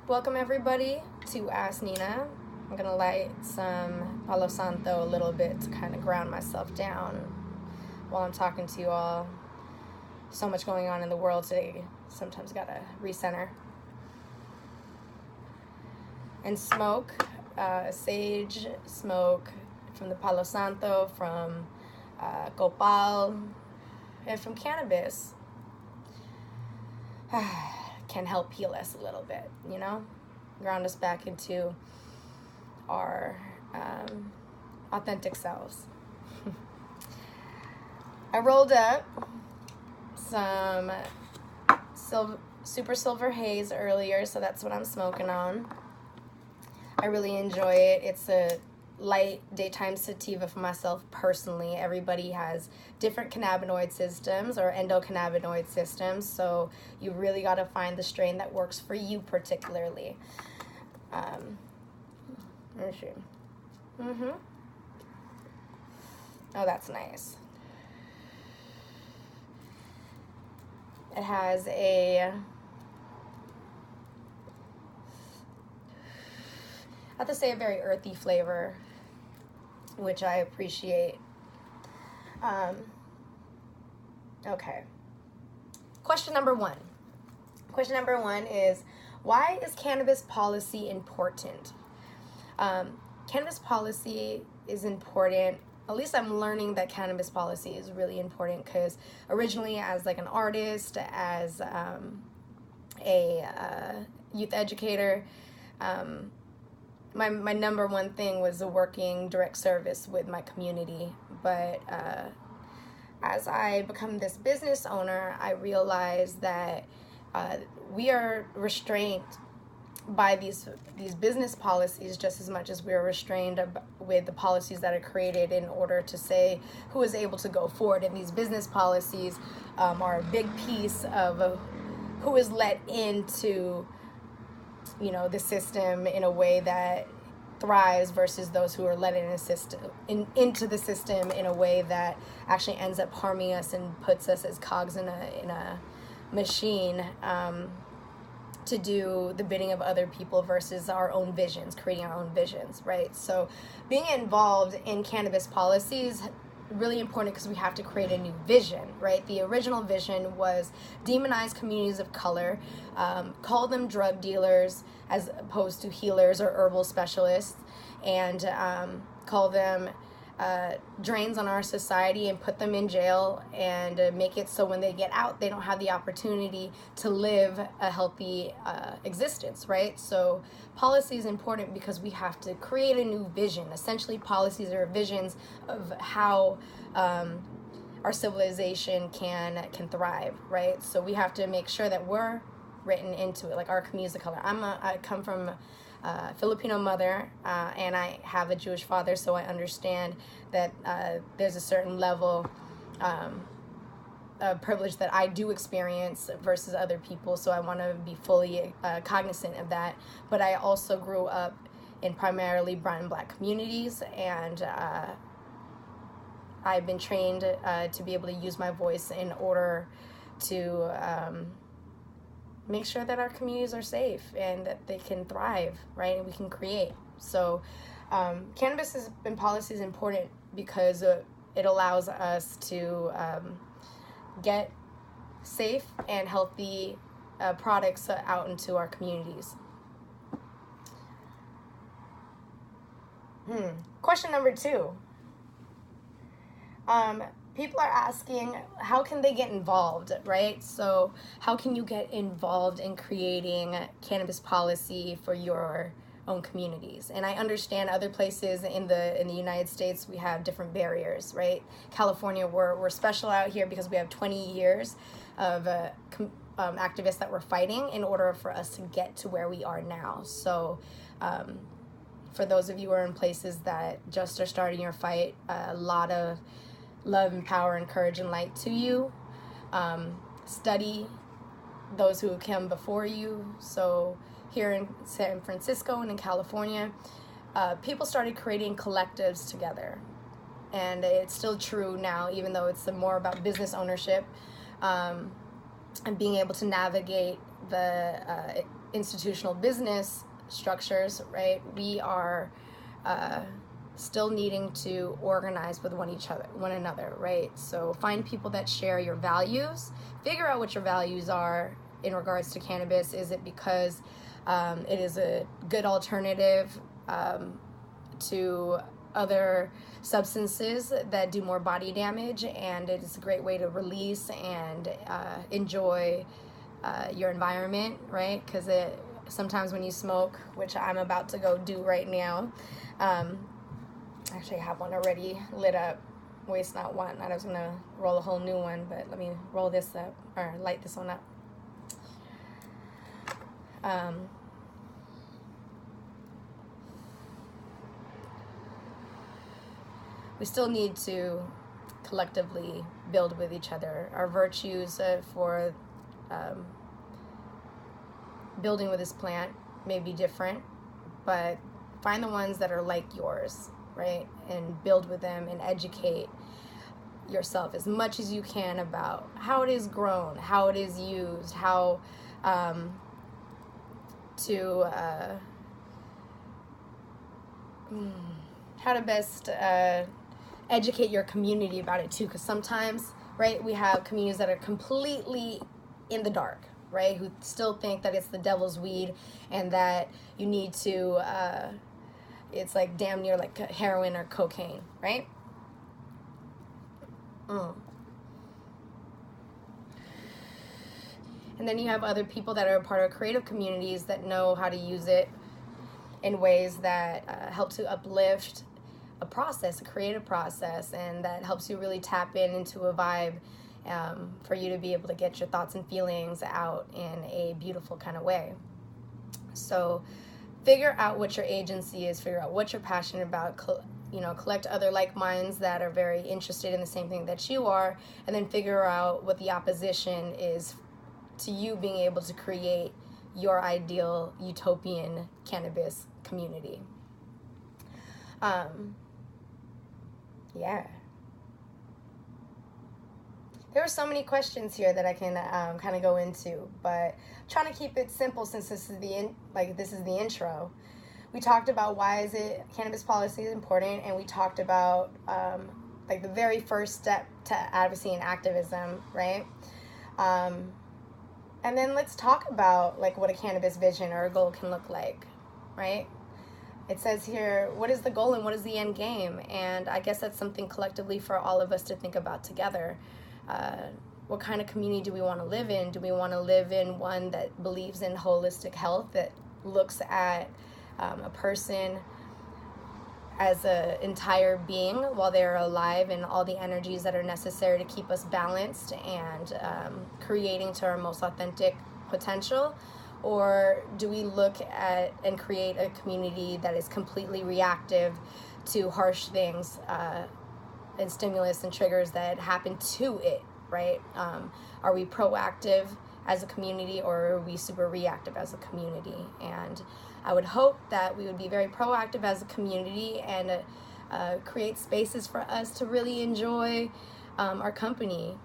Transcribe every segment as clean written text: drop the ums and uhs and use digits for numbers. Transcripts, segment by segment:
Welcome everybody to Ask Nina. I'm gonna light some Palo Santo a little bit to kind of ground myself down while I'm talking to you all. So much going on in the world today. Sometimes gotta recenter. And smoke, sage smoke from the Palo Santo, from copal, and from cannabis. Can help heal us a little bit, you know, ground us back into our authentic selves. I rolled up some super silver haze earlier, so that's what I'm smoking on. I really enjoy it. It's a light daytime sativa for myself personally. Everybody has different cannabinoid systems or endocannabinoid systems, so you really got to find the strain that works for you particularly. Let me see. Oh, that's nice. It has I have to say a very earthy flavor, which I appreciate. Okay. Question number one. Question number one is, why is cannabis policy important? Cannabis policy is important. At least I'm learning that cannabis policy is really important because originally as like an artist, as a youth educator, my number one thing was working direct service with my community. But as I become this business owner, I realized that we are restrained by these business policies just as much as we are restrained with the policies that are created in order to say who is able to go forward. And these business policies are a big piece of who is let into, you know, the system in a way that thrives versus those who are let into the system in a way that actually ends up harming us and puts us as cogs in a machine to do the bidding of other people versus our own visions, creating our own visions, right? So being involved in cannabis policy is really important because we have to create a new vision, right? The original vision was demonize communities of color, call them drug dealers as opposed to healers or herbal specialists, and call them drains on our society and put them in jail and make it so when they get out they don't have the opportunity to live a healthy existence, right? So policy is important because we have to create a new vision. Essentially, policies are visions of how our civilization can thrive, right? So we have to make sure that we're written into it, like our communities of color. I come from Filipino mother, and I have a Jewish father, so I understand that there's a certain level of privilege that I do experience versus other people, so I want to be fully cognizant of that. But I also grew up in primarily brown and black communities, and I've been trained to be able to use my voice in order to make sure that our communities are safe and that they can thrive, right? And we can create. So cannabis policy is important because it allows us to get safe and healthy products out into our communities. Question number two. People are asking, how can they get involved, right? So how can you get involved in creating cannabis policy for your own communities? And I understand other places in the United States, we have different barriers, right? California, we're special out here because we have 20 years of activists that we're fighting in order for us to get to where we are now. So for those of you who are in places that just are starting your fight, a lot of love and power and courage and light to you. Study those who come before you. So here in San Francisco and in California, people started creating collectives together. And it's still true now, even though it's more about business ownership and being able to navigate the institutional business structures, right, we are still needing to organize with one another, right? So find people that share your values, figure out what your values are in regards to cannabis. Is it because it is a good alternative to other substances that do more body damage, and it is a great way to release and enjoy your environment, right? Because sometimes when you smoke, which I'm about to go do right now, actually I have one already lit up, waste not want. I was gonna roll a whole new one, but let me roll this up, or light this one up. We still need to collectively build with each other. Our virtues for building with this plant may be different, but find the ones that are like yours, right? And build with them and educate yourself as much as you can about how it is grown, how it is used, how to best educate your community about it too, because sometimes, right, we have communities that are completely in the dark, right, who still think that it's the devil's weed and that you need to it's like damn near like heroin or cocaine, right? And then you have other people that are a part of creative communities that know how to use it in ways that help to uplift a process, a creative process, and that helps you really tap into a vibe for you to be able to get your thoughts and feelings out in a beautiful kind of way. So figure out what your agency is, figure out what you're passionate about, collect other like minds that are very interested in the same thing that you are, and then figure out what the opposition is to you being able to create your ideal utopian cannabis community. Yeah. There are so many questions here that I can kind of go into, but I'm trying to keep it simple since this is the intro. We talked about why is it cannabis policy is important, and we talked about the very first step to advocacy and activism, right? And then let's talk about what a cannabis vision or a goal can look like, right? It says here, what is the goal and what is the end game? And I guess that's something collectively for all of us to think about together. What kind of community do we want to live in? Do we want to live in one that believes in holistic health, that looks at a person as an entire being while they're alive, and all the energies that are necessary to keep us balanced and creating to our most authentic potential? Or do we look at and create a community that is completely reactive to harsh things and stimulus and triggers that happen to it, right? Are we proactive as a community, or are we super reactive as a community? And I would hope that we would be very proactive as a community and create spaces for us to really enjoy our company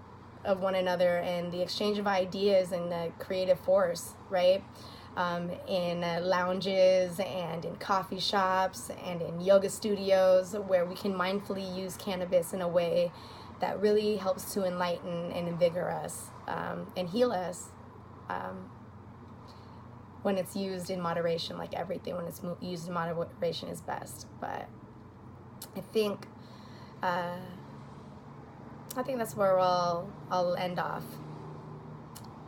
of one another and the exchange of ideas and the creative force, right? In lounges and in coffee shops and in yoga studios, where we can mindfully use cannabis in a way that really helps to enlighten and invigorate us and heal us when it's used in moderation. Like everything, when it's used in moderation is best. But I think that's where I'll end off,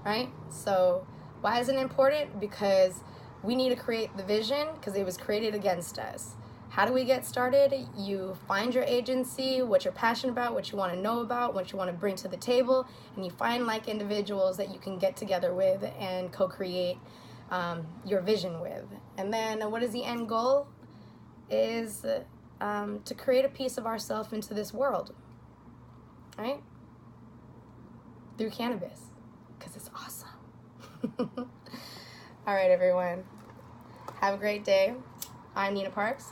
right? So why is it important? Because we need to create the vision, because it was created against us. How do we get started? You find your agency, what you're passionate about, what you want to know about, what you want to bring to the table, and you find like individuals that you can get together with and co-create your vision with. And then what is the end goal? Is to create a piece of ourselves into this world, right? Through cannabis, because it's awesome. All right, everyone. Have a great day. I'm Nina Parks.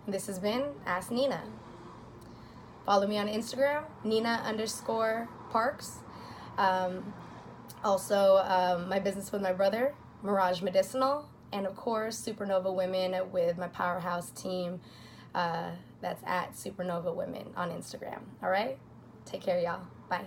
This has been Ask Nina. Follow me on Instagram, Nina_Parks. Also, my business with my brother, Mirage Medicinal, and of course, Supernova Women with my powerhouse team. That's at Supernova Women on Instagram. All right? Take care, y'all. Bye.